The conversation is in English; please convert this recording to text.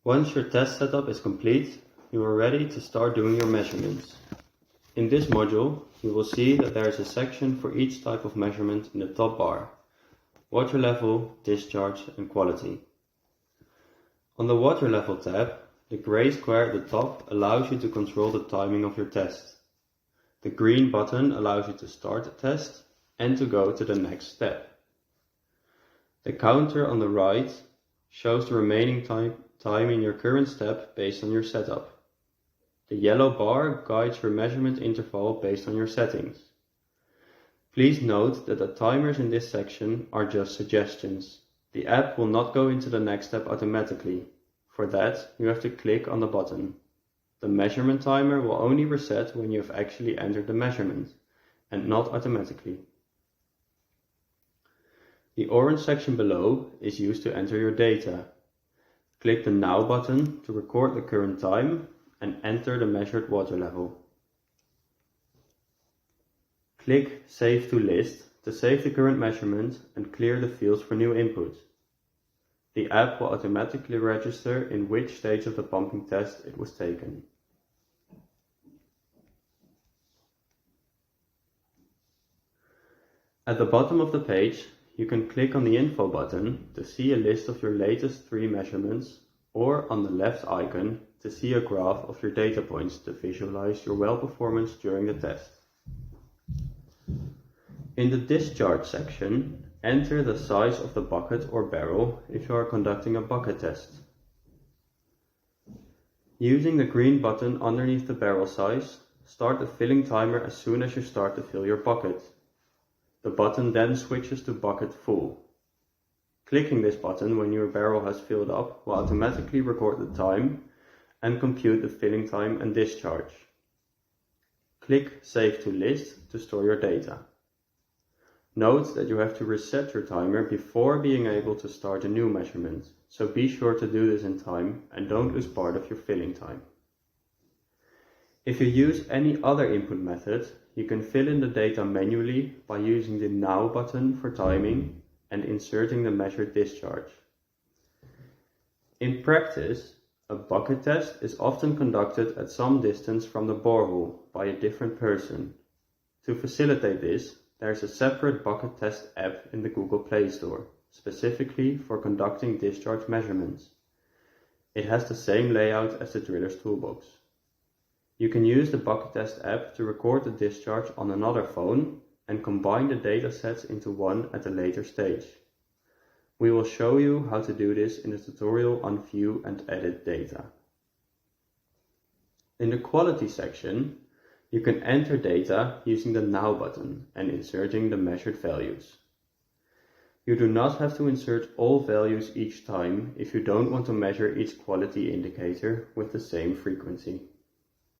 Once your test setup is complete, you are ready to start doing your measurements. In this module, you will see that there is a section for each type of measurement in the top bar: water level, discharge, and quality. On the water level tab, the gray square at the top allows you to control the timing of your test. The green button allows you to start the test and to go to the next step. The counter on the right shows the remaining time in your current step based on your setup. The yellow bar guides your measurement interval based on your settings. Please note that the timers in this section are just suggestions. The app will not go into the next step automatically. For that, you have to click on the button. The measurement timer will only reset when you have actually entered the measurement, and not automatically. The orange section below is used to enter your data. Click the Now button to record the current time and enter the measured water level. Click Save to List to save the current measurement and clear the fields for new input. The app will automatically register in which stage of the pumping test it was taken. At the bottom of the page, you can click on the Info button to see a list of your latest 3 measurements, or on the left icon to see a graph of your data points to visualize your well performance during the test. In the Discharge section, enter the size of the bucket or barrel if you are conducting a bucket test. Using the green button underneath the barrel size, start the filling timer as soon as you start to fill your bucket. The button then switches to bucket full. Clicking this button when your barrel has filled up will automatically record the time and compute the filling time and discharge. Click Save to List to store your data. Note that you have to reset your timer before being able to start a new measurement, so be sure to do this in time and don't lose part of your filling time. If you use any other input method, you can fill in the data manually by using the Now button for timing and inserting the measured discharge. In practice, a bucket test is often conducted at some distance from the borehole by a different person. To facilitate this, there is a separate bucket test app in the Google Play Store, specifically for conducting discharge measurements. It has the same layout as the driller's toolbox. You can use the bucket test app to record the discharge on another phone and combine the data sets into one at a later stage. We will show you how to do this in the tutorial on View and Edit Data. In the Quality section, you can enter data using the Now button and inserting the measured values. You do not have to insert all values each time if you don't want to measure each quality indicator with the same frequency.